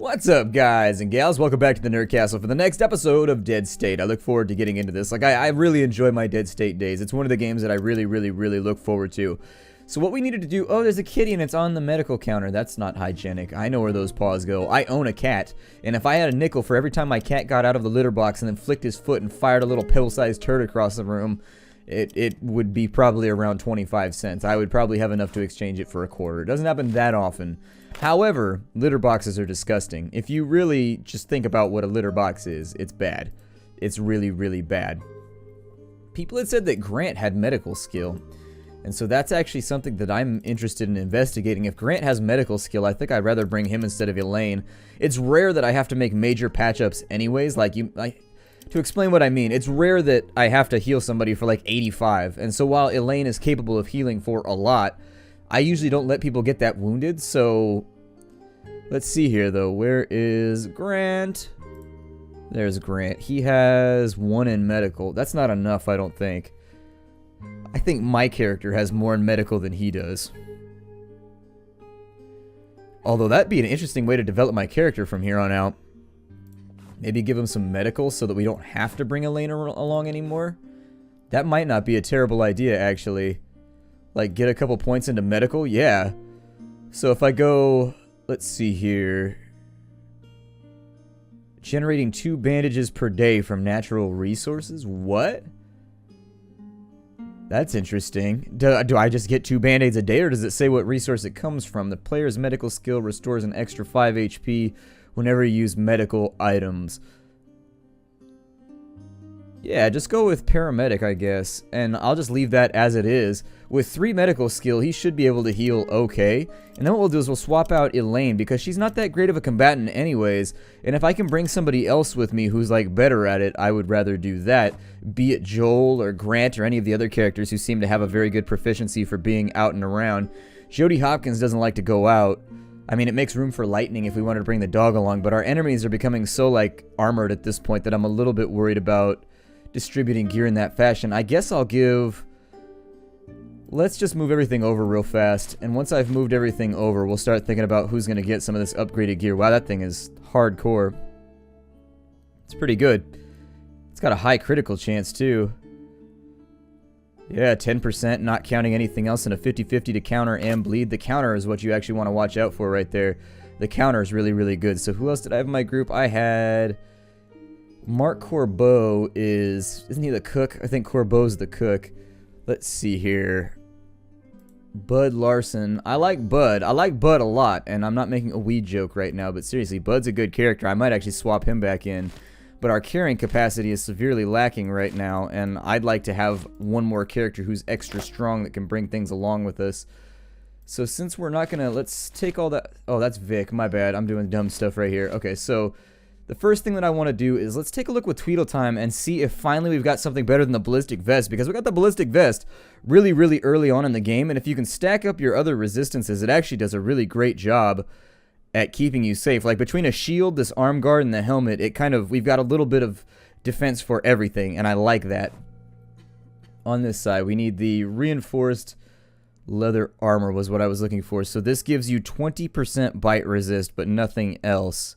What's up, guys and gals? Welcome back to the Nerd Castle for the next episode of Dead State. I look forward to getting into this. I really enjoy my Dead State days. It's one of the games that I really look forward to. So what we needed to do... Oh, there's a kitty and it's on the medical counter. That's not hygienic. I know where those paws go. I own a cat. And if I had a nickel for every time my cat got out of the litter box and then flicked his foot and fired a little pill-sized turd across the room, it would be probably around 25 cents. I would probably have enough to exchange it for a quarter. It doesn't happen that often. However, litter boxes are disgusting. If you really just think about what a litter box is, it's bad. It's really bad. People had said that Grant had medical skill, and so that's actually something that I'm interested in investigating. If Grant has medical skill, I think I'd rather bring him instead of Elaine. It's rare that I have to make major patch-ups anyways. To explain what I mean, it's rare that I have to heal somebody for like 85, and so while Elaine is capable of healing for a lot, I usually don't let people get that wounded. So let's see here though. Where is Grant? There's Grant. He has 1 in medical. That's not enough, I don't think. I think my character has more in medical than he does. Although that'd be an interesting way to develop my character from here on out. Maybe give him some medical so that we don't have to bring Elaine along anymore. That might not be a terrible idea, actually. Like, get a couple points into medical? Yeah. So if I go... Let's see here. Generating 2 bandages per day from natural resources? What? That's interesting. Do I just get 2 band-aids a day, or does it say what resource it comes from? The player's medical skill restores an extra 5 HP whenever you use medical items. Yeah, just go with paramedic, I guess, and I'll just leave that as it is. With 3 medical skill, he should be able to heal okay. And then what we'll do is we'll swap out Elaine, because she's not that great of a combatant anyways, and if I can bring somebody else with me who's like better at it, I would rather do that. Be it Joel or Grant or any of the other characters who seem to have a very good proficiency for being out and around. Jody Hopkins doesn't like to go out. I mean, it makes room for lightning if we wanted to bring the dog along, but our enemies are becoming so like armored at this point that I'm a little bit worried about distributing gear in that fashion. I guess I'll give... Let's just move everything over real fast, and once I've moved everything over, we'll start thinking about who's going to get some of this upgraded gear. Wow, that thing is hardcore. It's pretty good. It's got a high critical chance, too. Yeah, 10%, not counting anything else, and a 50-50 to counter and bleed. The counter is what you actually want to watch out for right there. The counter is really good. So who else did I have in my group? I had... Mark Corbeau isn't he the cook? I think Corbeau's the cook. Let's see here. Bud Larson. I like Bud. I like Bud a lot, and I'm not making a weed joke right now, but seriously, Bud's a good character. I might actually swap him back in. But our carrying capacity is severely lacking right now, and I'd like to have one more character who's extra strong that can bring things along with us. So since we're not gonna... Let's take all that... Oh, that's Vic. My bad. I'm doing dumb stuff right here. Okay, so... The first thing that I want to do is let's take a look with Tweedletime and see if finally we've got something better than the Ballistic Vest, because we got the Ballistic Vest really early on in the game, and if you can stack up your other resistances, it actually does a really great job at keeping you safe. Like between a shield, this arm guard, and the helmet, we've got a little bit of defense for everything, and I like that. On this side, we need the reinforced leather armor was what I was looking for. So this gives you 20% bite resist, but nothing else.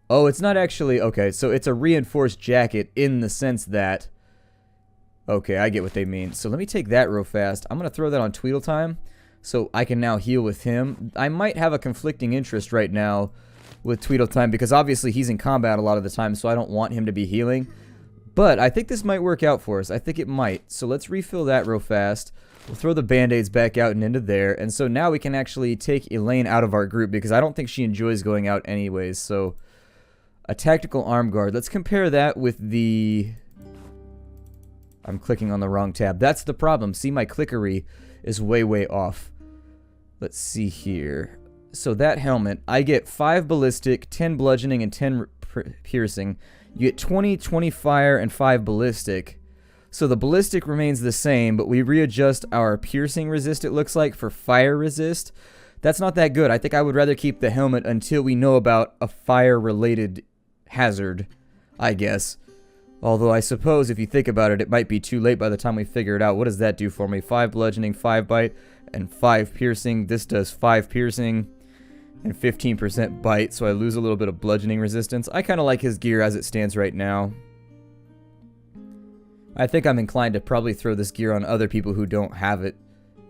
Oh, it's not actually... Okay, so it's a reinforced jacket in the sense that... Okay, I get what they mean. So let me take that real fast. I'm going to throw that on Tweedletime, so I can now heal with him. I might have a conflicting interest right now with Tweedletime, because obviously he's in combat a lot of the time, so I don't want him to be healing. But I think this might work out for us. I think it might. So let's refill that real fast. We'll throw the band-aids back out and into there. And so now we can actually take Elaine out of our group, because I don't think she enjoys going out anyways, so... A tactical arm guard. Let's compare that with the... I'm clicking on the wrong tab. That's the problem. See, my clickery is way off. Let's see here. So that helmet, I get 5 ballistic, 10 bludgeoning, and 10 piercing. You get 20 fire, and 5 ballistic. So the ballistic remains the same, but we readjust our piercing resist, it looks like, for fire resist. That's not that good. I think I would rather keep the helmet until we know about a fire-related hazard, I guess. Although I suppose if you think about it, it might be too late by the time we figure it out. What does that do for me? 5 bludgeoning, 5 bite, and 5 piercing. This does 5 piercing. and 15% bite, so I lose a little bit of bludgeoning resistance. I kind of like his gear as it stands right now. I think I'm inclined to probably throw this gear on other people who don't have it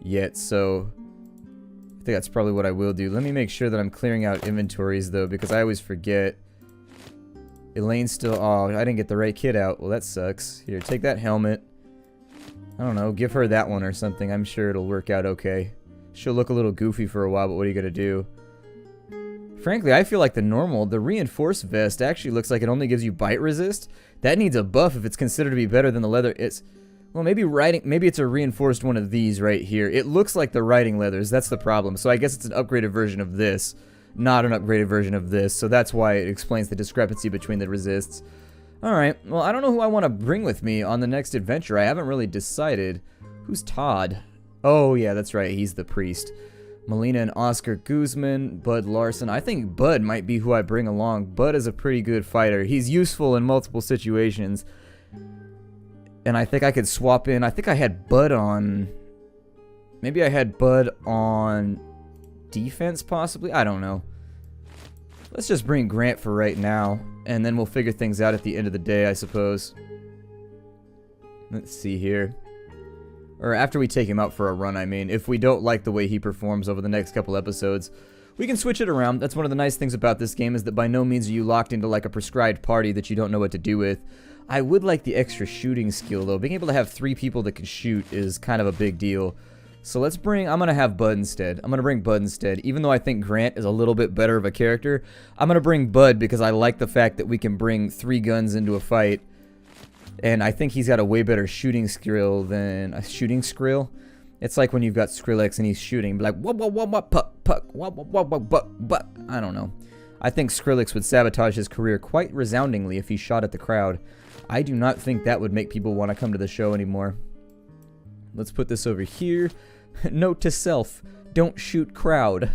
yet, so I think that's probably what I will do. Let me make sure that I'm clearing out inventories, though, because I always forget. Elaine's still... Oh, I didn't get the right kit out. Well, that sucks. Here, take that helmet. I don't know, give her that one or something. I'm sure it'll work out okay. She'll look a little goofy for a while, but what are you gonna do? Frankly, I feel like the reinforced vest actually looks like it only gives you bite resist. That needs a buff if it's considered to be better than the leather. Well, maybe it's a reinforced one of these right here. It looks like the riding leathers, that's the problem. So I guess it's an upgraded version of this, not an upgraded version of this. So that's why it explains the discrepancy between the resists. Alright, well, I don't know who I want to bring with me on the next adventure. I haven't really decided. Who's Todd? Oh, yeah, that's right, he's the priest. Melina and Oscar Guzman, Bud Larson. I think Bud might be who I bring along. Bud is a pretty good fighter. He's useful in multiple situations. And I think I could swap in. I think I had Bud on... Maybe I had Bud on defense, possibly? I don't know. Let's just bring Grant for right now. And then we'll figure things out at the end of the day, I suppose. Let's see here. Or after we take him out for a run, I mean. If we don't like the way he performs over the next couple episodes, we can switch it around. That's one of the nice things about this game, is that by no means are you locked into like a prescribed party that you don't know what to do with. I would like the extra shooting skill, though. Being able to have 3 people that can shoot is kind of a big deal. So let's bring... I'm going to have Bud instead. I'm going to bring Bud instead. Even though I think Grant is a little bit better of a character, I'm going to bring Bud because I like the fact that we can bring 3 guns into a fight. And I think he's got a way better shooting skill than... A shooting skrill? It's like when you've got Skrillex and he's shooting. Like, wah, wah, wah, wah, puck, puck, wah, wah, wah, wah, but. I don't know. I think Skrillex would sabotage his career quite resoundingly if he shot at the crowd. I do not think that would make people want to come to the show anymore. Let's put this over here. Note to self, don't shoot crowd.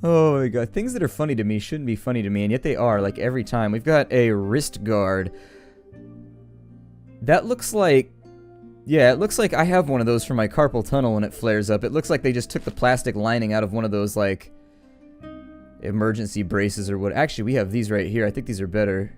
Oh my god, things that are funny to me shouldn't be funny to me, and yet they are, like every time. We've got a wrist guard. That looks like... Yeah, it looks like I have one of those for my carpal tunnel when it flares up. It looks like they just took the plastic lining out of one of those, like, emergency braces or what. Actually, we have these right here. I think these are better.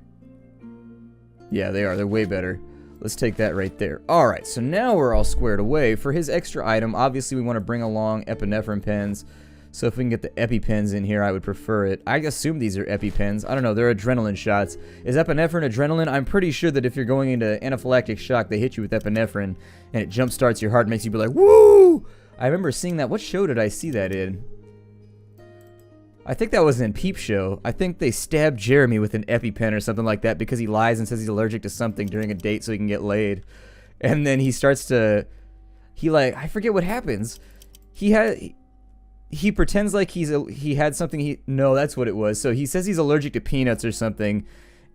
Yeah, they are. They're way better. Let's take that right there. Alright, so now we're all squared away. For his extra item, obviously we want to bring along epinephrine pens. So if we can get the EpiPens in here, I would prefer it. I assume these are EpiPens. I don't know, they're adrenaline shots. Is epinephrine adrenaline? I'm pretty sure that if you're going into anaphylactic shock, they hit you with epinephrine, and it jumpstarts your heart and makes you be like, woo! I remember seeing that. What show did I see that in? I think that was in Peep Show. I think they stabbed Jeremy with an EpiPen or something like that because he lies and says he's allergic to something during a date so he can get laid. And then he starts to... I forget what happens. He pretends like he had something no, that's what it was. So he says he's allergic to peanuts or something,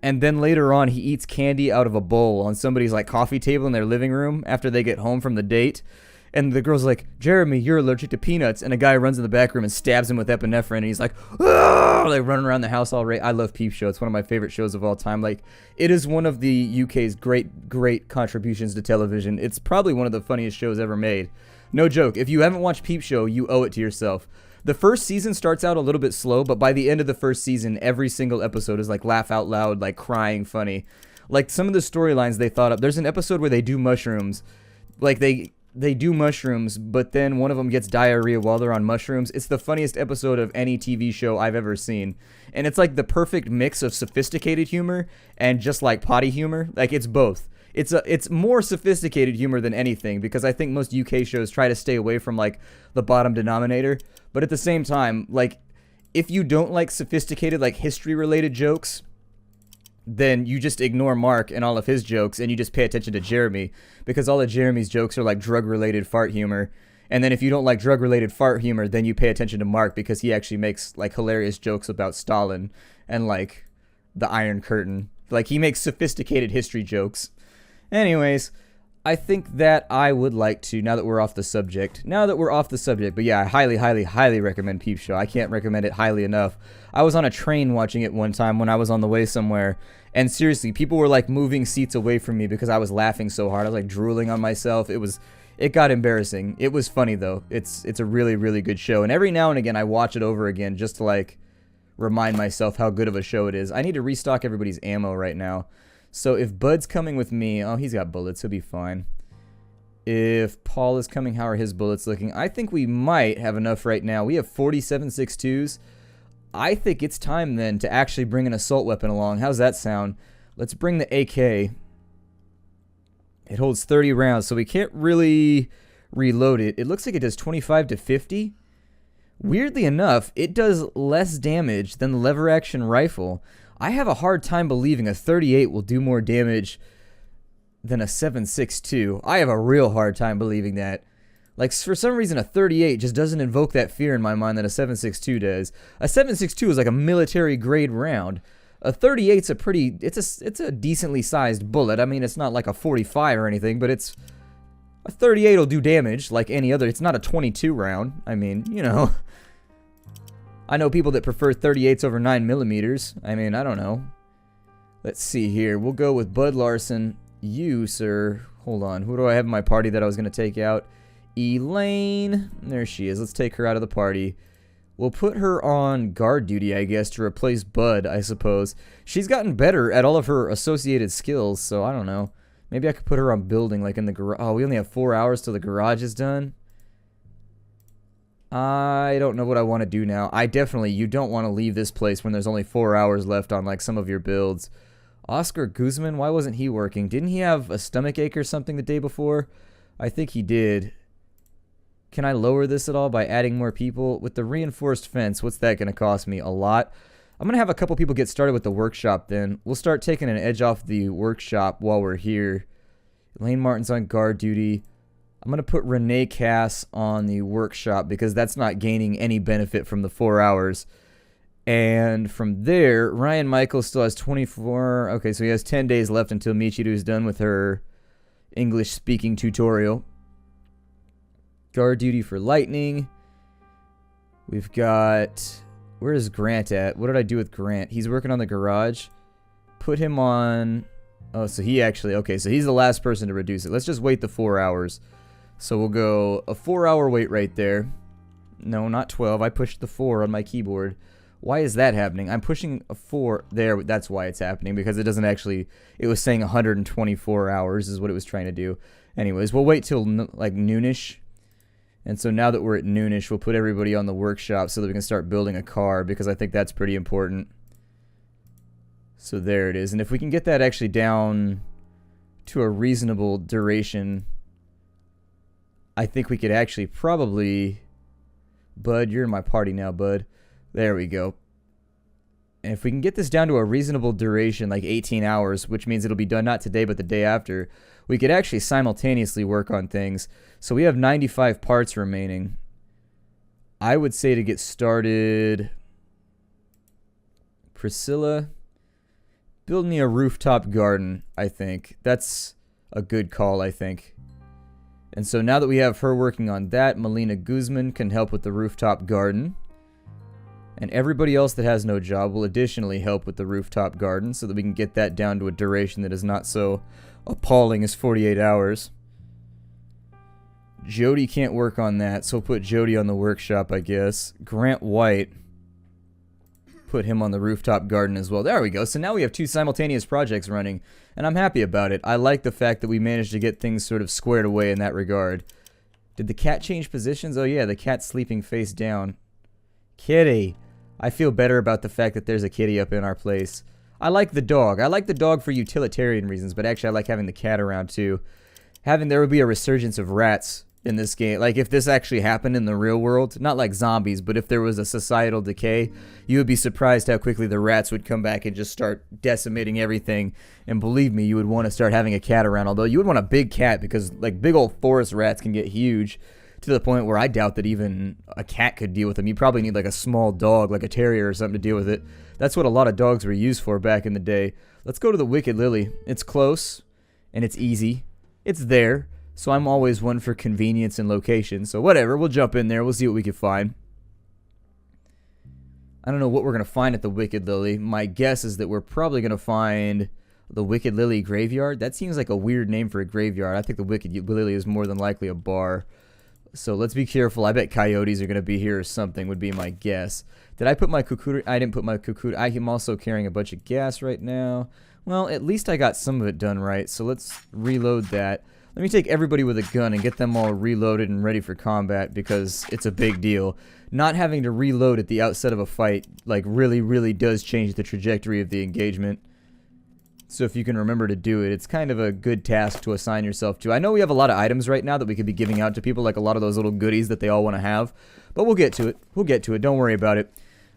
and then later on he eats candy out of a bowl on somebody's like coffee table in their living room after they get home from the date. And the girl's like, Jeremy, you're allergic to peanuts. And a guy runs in the back room and stabs him with epinephrine, and he's like, ah! Like running around the house all right. I love Peep Show. It's one of my favorite shows of all time. Like, it is one of the UK's great contributions to television. It's probably one of the funniest shows ever made. No joke. If you haven't watched Peep Show, you owe it to yourself. The first season starts out a little bit slow, but by the end of the first season, every single episode is like laugh out loud, like crying funny. Like some of the storylines they thought up. There's an episode where they do mushrooms. Like they do mushrooms, but then one of them gets diarrhea while they're on mushrooms. It's the funniest episode of any TV show I've ever seen. And it's like the perfect mix of sophisticated humor and just like potty humor. Like it's both. It's more sophisticated humor than anything, because I think most UK shows try to stay away from like the bottom denominator. But at the same time, like if you don't like sophisticated like history related jokes, then you just ignore Mark and all of his jokes, and you just pay attention to Jeremy, because all of Jeremy's jokes are like drug-related fart humor. And then if you don't like drug-related fart humor, then you pay attention to Mark, because he actually makes like hilarious jokes about Stalin and like the Iron Curtain. Like he makes sophisticated history jokes. Anyways, I think that I would like to, now that we're off the subject, but yeah, I highly recommend Peep Show. I can't recommend it highly enough. I was on a train watching it one time when I was on the way somewhere, and seriously, people were like moving seats away from me because I was laughing so hard. I was like drooling on myself. It was It got embarrassing. It was funny though. It's a really, really good show. And every now and again I watch it over again just to like remind myself how good of a show it is. I need to restock everybody's ammo right now. So if Bud's coming with me, oh, he's got bullets, he'll be fine. If Paul is coming, how are his bullets looking? I think we might have enough right now. We have 47 6.2s. I think it's time then to actually bring an assault weapon along. How's that sound? Let's bring the AK. It holds 30 rounds, so we can't really reload it. It looks like it does 25 to 50. Weirdly enough, it does less damage than the lever action rifle. I have a hard time believing a 38 will do more damage than a 7.62. I have a real hard time believing that. Like, for some reason, a 38 just doesn't invoke that fear in my mind that a 7.62 does. A 7.62 is like a military-grade round. A 38's a pretty... It's a decently sized bullet. I mean, it's not like a 45 or anything, but it's... A 38 will do damage like any other. It's not a 22 round. I mean, you know... I know people that prefer 38s over 9mm. I mean, I don't know. Let's see here. We'll go with Bud Larson. You, sir. Hold on. Who do I have in my party that I was going to take out? Elaine. There she is. Let's take her out of the party. We'll put her on guard duty, I guess, to replace Bud, I suppose. She's gotten better at all of her associated skills, so I don't know. Maybe I could put her on building, like in the garage. Oh, we only have 4 hours till the garage is done. I don't know what I want to do now. You don't want to leave this place when there's only 4 hours left on like some of your builds. Oscar Guzman, why wasn't he working? Didn't he have a stomach ache or something the day before? I think he did. Can I lower this at all by adding more people? With the reinforced fence, what's that going to cost me? A lot. I'm going to have a couple people get started with the workshop then. We'll start taking an edge off the workshop while we're here. Elaine Martin's on guard duty. I'm going to put Renee Cass on the workshop because that's not gaining any benefit from the 4 hours. And from there, Ryan Michael still has 24. Okay, so he has 10 days left until Michiru is done with her English speaking tutorial. Guard duty for Lightning. We've got... Where is Grant at? What did I do with Grant? He's working on the garage. Put him on... Oh, so he actually... Okay, so he's the last person to reduce it. Let's just wait the 4 hours. So we'll go a 4-hour wait right there. No, not 12. I pushed the 4 on my keyboard. Why is that happening? I'm pushing a 4 there. That's why it's happening, because it doesn't actually... It was saying 124 hours is what it was trying to do. Anyways, we'll wait till like noonish. And so now that we're at noonish, we'll put everybody on the workshop so that we can start building a car, because I think that's pretty important. So there it is. And if we can get that actually down to a reasonable duration, I think we could actually probably... Bud, you're in my party now, Bud. There we go. And if we can get this down to a reasonable duration, like 18 hours, which means it'll be done not today but the day after, we could actually simultaneously work on things. So we have 95 parts remaining. I would say to get started... Priscilla, build me a rooftop garden, I think. That's a good call, I think. And so now that we have her working on that, Melina Guzman can help with the rooftop garden. And everybody else that has no job will additionally help with the rooftop garden so that we can get that down to a duration that is not so appalling as 48 hours. Jody can't work on that, so we'll put Jody on the workshop, I guess. Grant White, put him on the rooftop garden as well. There we go. So now we have 2 simultaneous projects running, and I'm happy about it. I like the fact that we managed to get things sort of squared away in that regard. Did the cat change positions? Oh yeah, the cat's sleeping face down. Kitty. I feel better about the fact that there's a kitty up in our place. I like the dog. I like the dog for utilitarian reasons, but actually I like having the cat around too. There would be a resurgence of rats in this game. Like if this actually happened in the real world, not like zombies, but if there was a societal decay, you would be surprised how quickly the rats would come back and just start decimating everything. And believe me, you would want to start having a cat around, although you would want a big cat because like big old forest rats can get huge. To the point where I doubt that even a cat could deal with them. You probably need like a small dog, like a terrier or something to deal with it. That's what a lot of dogs were used for back in the day. Let's go to the Wicked Lily. It's close, and it's easy. It's there, so I'm always one for convenience and location. So whatever, we'll jump in there. We'll see what we can find. I don't know what we're going to find at the Wicked Lily. My guess is that we're probably going to find The Wicked Lily Graveyard? That seems like a weird name for a graveyard. I think the Wicked Lily is more than likely a bar. So let's be careful. I bet coyotes are going to be here or something would be my guess. Did I put my Kukuda? I didn't put my Kukuda. I am also carrying a bunch of gas right now. Well, at least I got some of it done right. So let's reload that. Let me take everybody with a gun and get them all reloaded and ready for combat because it's a big deal. Not having to reload at the outset of a fight like really does change the trajectory of the engagement. So if you can remember to do it, it's kind of a good task to assign yourself to. I know we have a lot of items right now that we could be giving out to people, like a lot of those little goodies that they all want to have. But we'll get to it. We'll get to it. Don't worry about it.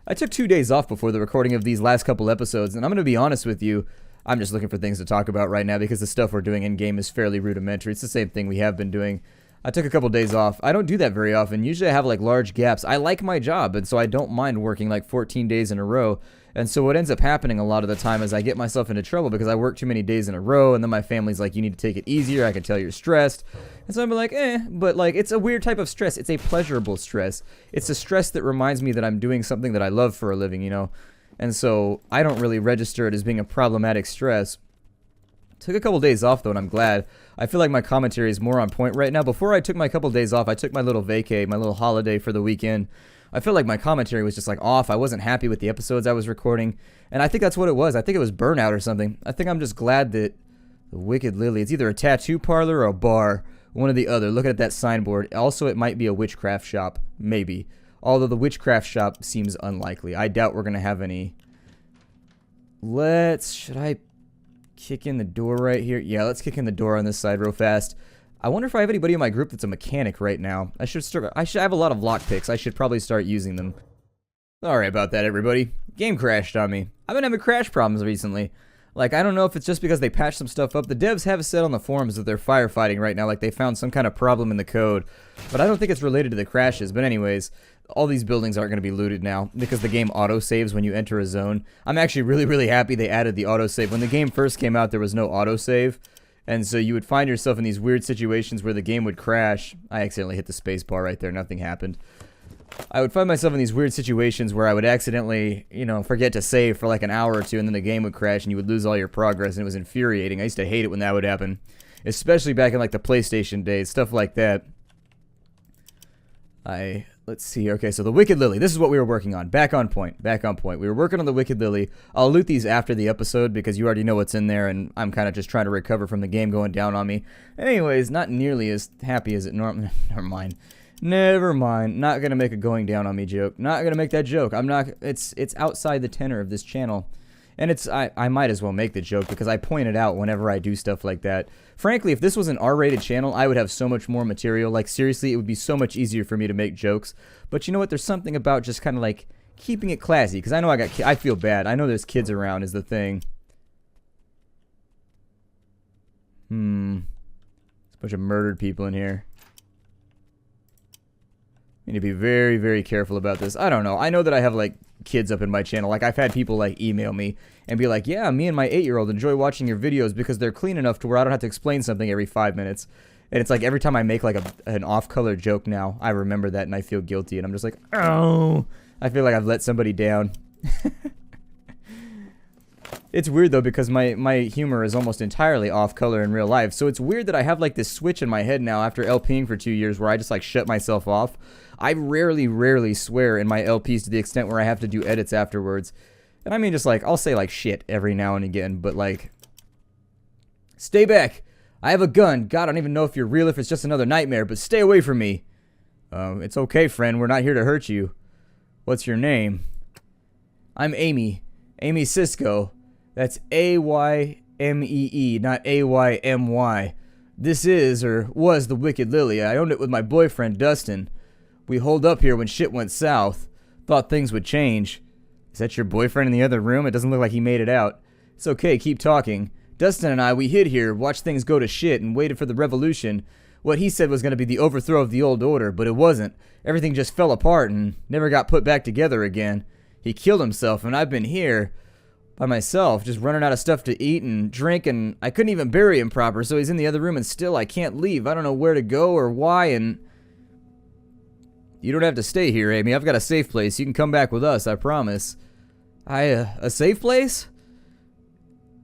I took 2 days off before the recording of these last couple episodes, and I'm going to be honest with you. I'm just looking for things to talk about right now because the stuff we're doing in-game is fairly rudimentary. It's the same thing we have been doing. I took a couple days off. I don't do that very often. Usually I have like large gaps. I like my job, and so I don't mind working like 14 days in a row. And so what ends up happening a lot of the time is I get myself into trouble because I work too many days in a row, and then my family's like, you need to take it easier. I can tell you're stressed. And so I'm like, but like it's a weird type of stress. It's a pleasurable stress. It's a stress that reminds me that I'm doing something that I love for a living, you know? And so I don't really register it as being a problematic stress. Took a couple days off though, and I'm glad. I feel like my commentary is more on point right now. Before I took my couple days off, I took my little vacay, my little holiday for the weekend. I felt like my commentary was just like off. I wasn't happy with the episodes I was recording. And I think that's what it was. I think it was burnout or something. I think I'm just glad that the Wicked Lily, it's either a tattoo parlor or a bar. One or the other. Look at that signboard. Also, it might be a witchcraft shop. Maybe. Although the witchcraft shop seems unlikely. I doubt we're going to have any. Should I kick in the door right here? Yeah, let's kick in the door on this side real fast. I wonder if I have anybody in my group that's a mechanic right now. I should have a lot of lockpicks. I should probably start using them. Sorry about that, everybody. Game crashed on me. I've been having crash problems recently. Like, I don't know if it's just because they patched some stuff up. The devs have said on the forums that they're firefighting right now, like they found some kind of problem in the code. But I don't think it's related to the crashes. But anyways, all these buildings aren't going to be looted now because the game auto-saves when you enter a zone. I'm actually really happy they added the auto-save. When the game first came out, there was no auto-save. And so you would find yourself in these weird situations where the game would crash. I accidentally hit the space bar right there. Nothing happened. I would find myself in these weird situations where I would accidentally, forget to save for like an hour or two, and then the game would crash and you would lose all your progress, and it was infuriating. I used to hate it when that would happen. Especially back in like the PlayStation days, stuff like that. Let's see. Okay, so the Wicked Lily. This is what we were working on. Back on point. We were working on the Wicked Lily. I'll loot these after the episode because you already know what's in there, and I'm kind of just trying to recover from the game going down on me. Anyways, not nearly as happy as it normally. Never mind. Not gonna make a going down on me joke. Not gonna make that joke. I'm not. It's outside the tenor of this channel. And I might as well make the joke because I point it out whenever I do stuff like that. Frankly, if this was an R-rated channel, I would have so much more material. Like, seriously, it would be so much easier for me to make jokes. But you know what? There's something about just kind of like keeping it classy. Because I know I feel bad. I know there's kids around is the thing. There's a bunch of murdered people in here. I need to be very careful about this. I don't know. I know that I have, like, kids up in my channel. Like, I've had people, like, email me and be like, yeah, me and my 8-year-old enjoy watching your videos because they're clean enough to where I don't have to explain something every 5 minutes. And it's like every time I make, like, an off-color joke now, I remember that and I feel guilty. And I'm just like, oh, I feel like I've let somebody down. It's weird, though, because my humor is almost entirely off-color in real life. So it's weird that I have, like, this switch in my head now after LPing for 2 years where I just, like, shut myself off. I rarely swear in my LPs to the extent where I have to do edits afterwards. And I mean, just, like, I'll say, like, shit every now and again. But, like, stay back. I have a gun. God, I don't even know if you're real, if it's just another nightmare. But stay away from me. It's okay, friend. We're not here to hurt you. What's your name? I'm Amy. Amy Cisco. That's A-Y-M-E-E, not A-Y-M-Y. This is, or was, the Wicked Lily. I owned it with my boyfriend, Dustin. We holed up here when shit went south. Thought things would change. Is that your boyfriend in the other room? It doesn't look like he made it out. It's okay, keep talking. Dustin and I, we hid here, watched things go to shit, and waited for the revolution. What he said was going to be the overthrow of the old order, but it wasn't. Everything just fell apart and never got put back together again. He killed himself, and I've been here by myself, just running out of stuff to eat and drink, and I couldn't even bury him proper, so he's in the other room, and still I can't leave. I don't know where to go or why, and you don't have to stay here, Amy. I've got a safe place. You can come back with us, I promise. A safe place?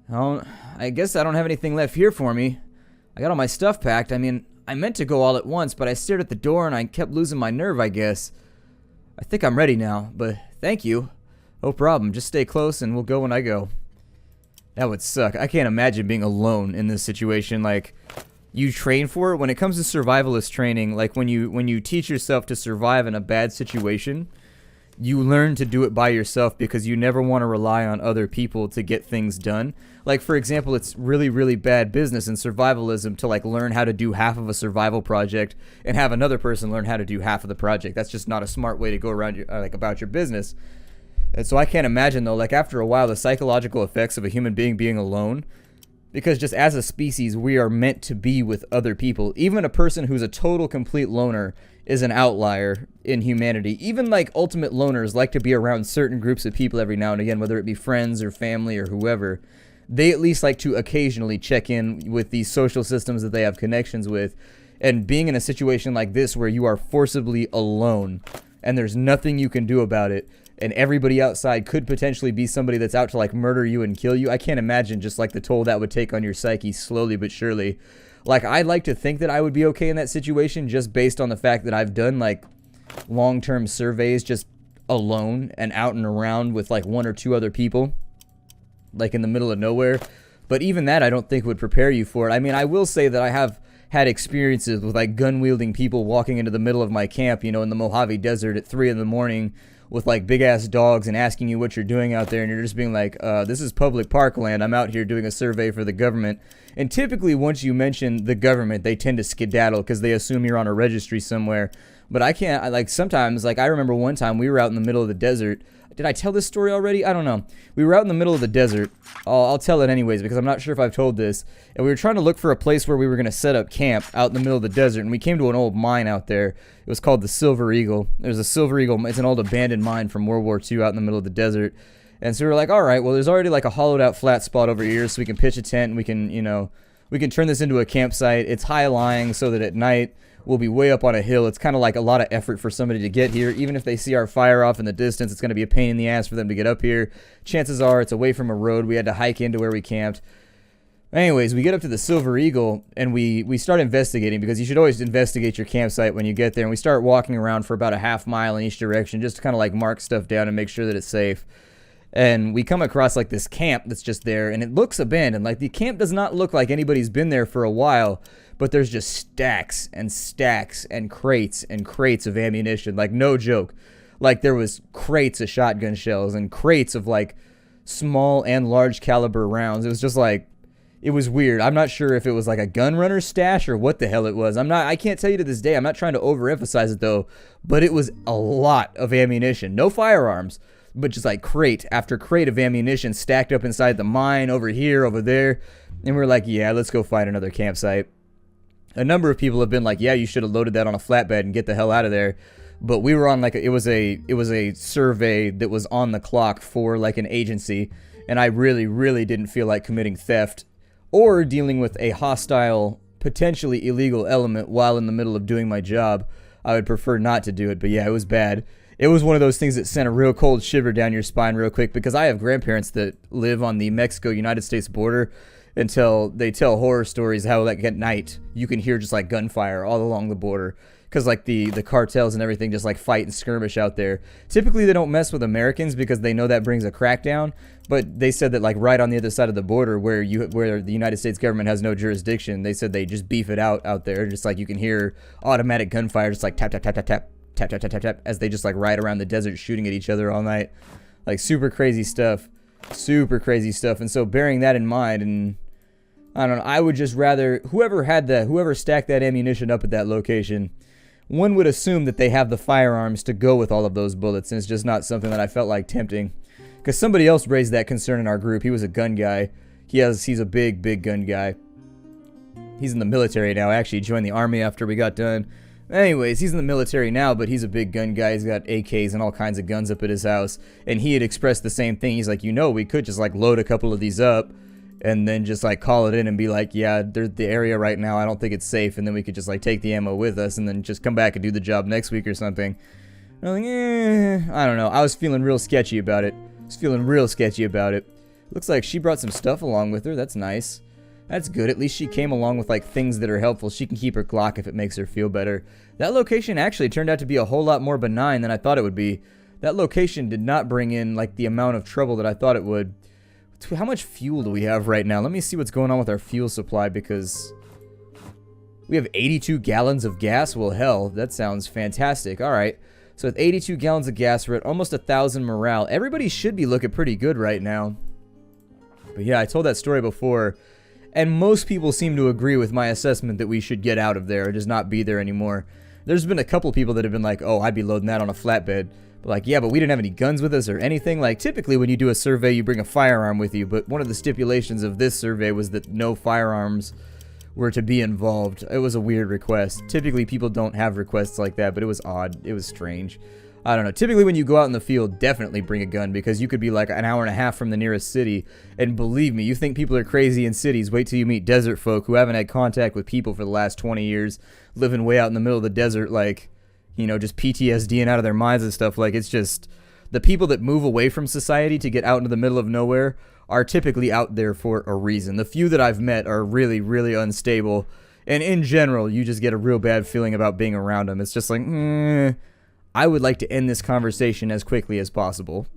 I guess I don't have anything left here for me. I got all my stuff packed. I mean, I meant to go all at once, but I stared at the door and I kept losing my nerve, I guess. I think I'm ready now, but thank you. No problem. Just stay close and we'll go when I go. That would suck. I can't imagine being alone in this situation. Like, you train for it. When it comes to survivalist training, like when you teach yourself to survive in a bad situation, you learn to do it by yourself because you never want to rely on other people to get things done. Like, for example, it's really, really bad business in survivalism to, like, learn how to do half of a survival project and have another person learn how to do half of the project. That's just not a smart way to go around about your business. And so I can't imagine, though, like, after a while, the psychological effects of a human being alone, because just as a species, we are meant to be with other people. Even a person who's a total, complete loner is an outlier in humanity. Even, like, ultimate loners like to be around certain groups of people every now and again, whether it be friends or family or whoever. They at least like to occasionally check in with these social systems that they have connections with. And being in a situation like this where you are forcibly alone and there's nothing you can do about it, and everybody outside could potentially be somebody that's out to, like, murder you and kill you, I can't imagine just, like, the toll that would take on your psyche slowly but surely. Like, I'd like to think that I would be okay in that situation just based on the fact that I've done, like, long-term surveys just alone and out and around with, like, one or two other people, like, in the middle of nowhere. But even that I don't think would prepare you for it. I mean, I will say that I have had experiences with, like, gun-wielding people walking into the middle of my camp, you know, in the Mojave Desert at 3 in the morning with, like, big-ass dogs and asking you what you're doing out there, and you're just being like, this is public parkland. I'm out here doing a survey for the government. And typically, once you mention the government, they tend to skedaddle because they assume you're on a registry somewhere. But I can't, like, sometimes, like, I remember one time we were out in the middle of the desert. Did I tell this story already? I don't know. We were out in the middle of the desert. I'll tell it anyways because I'm not sure if I've told this. And we were trying to look for a place where we were going to set up camp out in the middle of the desert. And we came to an old mine out there. It was called the Silver Eagle. There's a Silver Eagle. It's an old abandoned mine from World War II out in the middle of the desert. And so we were like, all right, well, there's already, like, a hollowed out flat spot over here so we can pitch a tent and we can, you know, we can turn this into a campsite. It's high-lying so that at night we'll be way up on a hill. It's kind of like a lot of effort for somebody to get here. Even if they see our fire off in the distance, it's going to be a pain in the ass for them to get up here. Chances are it's away from a road. We had to hike into where we camped. Anyways, we get up to the Silver Eagle, and we start investigating, because you should always investigate your campsite when you get there. And we start walking around for about a half mile in each direction, just to kind of, like, mark stuff down and make sure that it's safe. And we come across, like, this camp that's just there, and it looks abandoned. Like, the camp does not look like anybody's been there for a while, but there's just stacks and stacks and crates of ammunition. Like, no joke. Like, there was crates of shotgun shells and crates of, like, small and large caliber rounds. It was just like, it was weird. I'm not sure if it was like a gun runner stash or what the hell it was. I can't tell you to this day. I'm not trying to overemphasize it though, but it was a lot of ammunition. No firearms, but just like crate after crate of ammunition stacked up inside the mine, over here, over there. And we're like, yeah, let's go find another campsite. A number of people have been like, yeah, you should have loaded that on a flatbed and get the hell out of there. But we were on like it was a survey that was on the clock for like an agency, and I really didn't feel like committing theft or dealing with a hostile, potentially illegal element while in the middle of doing my job. I would prefer not to do it, but yeah, it was bad. It was one of those things that sent a real cold shiver down your spine real quick, because I have grandparents that live on the Mexico-United States border, until they tell horror stories how, like, at night you can hear just like gunfire all along the border, because like the cartels and everything just like fight and skirmish out there. Typically they don't mess with Americans because they know that brings a crackdown, but they said that like right on the other side of the border where the United States government has no jurisdiction, they said they just beef it out there, just like you can hear automatic gunfire just like tap tap tap tap tap tap tap tap tap tap as they just like ride around the desert shooting at each other all night. Like super crazy stuff. And so bearing that in mind, and I don't know, I would just rather, whoever stacked that ammunition up at that location, one would assume that they have the firearms to go with all of those bullets, and it's just not something that I felt like tempting. Because somebody else raised that concern in our group. He was a gun guy. He's a big gun guy. He's in the military now, actually. He joined the army after we got done. Anyways, he's in the military now, but he's a big gun guy. He's got AKs and all kinds of guns up at his house. And he had expressed the same thing. He's like, we could just like load a couple of these up and then just like call it in and be like, yeah, there's the area right now, I don't think it's safe, and then we could just like take the ammo with us and then just come back and do the job next week or something. And I'm like, I don't know. I was feeling real sketchy about it. Looks like she brought some stuff along with her. That's nice. That's good. At least she came along with like things that are helpful. She can keep her Glock if it makes her feel better. That location actually turned out to be a whole lot more benign than I thought it would be. That location did not bring in like the amount of trouble that I thought it would. How much fuel do we have right now? Let me see what's going on with our fuel supply, because we have 82 gallons of gas. Well, hell, that sounds fantastic. All right. So with 82 gallons of gas, we're at almost 1,000 morale. Everybody should be looking pretty good right now. But yeah, I told that story before, and most people seem to agree with my assessment that we should get out of there or just not be there anymore. There's been a couple people that have been like, oh, I'd be loading that on a flatbed. But like, yeah, but we didn't have any guns with us or anything. Like, typically when you do a survey, you bring a firearm with you. But one of the stipulations of this survey was that no firearms were to be involved. It was a weird request. Typically people don't have requests like that, but it was odd. It was strange. I don't know. Typically when you go out in the field, definitely bring a gun, because you could be like an hour and a half from the nearest city. And believe me, you think people are crazy in cities, wait till you meet desert folk who haven't had contact with people for the last 20 years, living way out in the middle of the desert, like, you know, just PTSDing out of their minds and stuff. Like, it's just, the people that move away from society to get out into the middle of nowhere are typically out there for a reason. The few that I've met are really, really unstable. And in general, you just get a real bad feeling about being around them. It's just like, I would like to end this conversation as quickly as possible.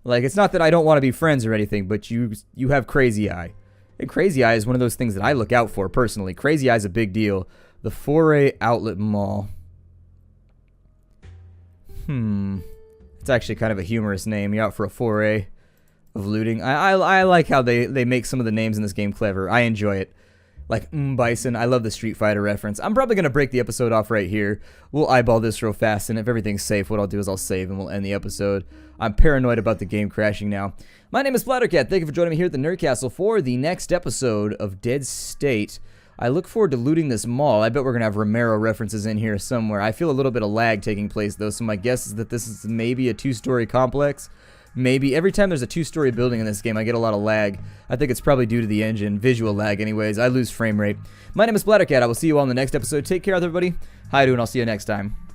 Like, it's not that I don't want to be friends or anything, but you have crazy eye. And crazy eye is one of those things that I look out for personally. Crazy eye is a big deal. The Foray Outlet Mall. It's actually kind of a humorous name. You're out for a foray of looting. I like how they make some of the names in this game clever. I enjoy it. Like, Bison. I love the Street Fighter reference. I'm probably going to break the episode off right here. We'll eyeball this real fast, and if everything's safe, what I'll do is I'll save and we'll end the episode. I'm paranoid about the game crashing now. My name is Splattercat. Thank you for joining me here at the Nerd Castle for the next episode of Dead State. I look forward to looting this mall. I bet we're going to have Romero references in here somewhere. I feel a little bit of lag taking place, though, so my guess is that this is maybe a two-story complex. Maybe. Every time there's a two-story building in this game, I get a lot of lag. I think it's probably due to the engine. Visual lag, anyways. I lose frame rate. My name is Splattercat. I will see you all in the next episode. Take care, everybody. Hi, and I'll see you next time.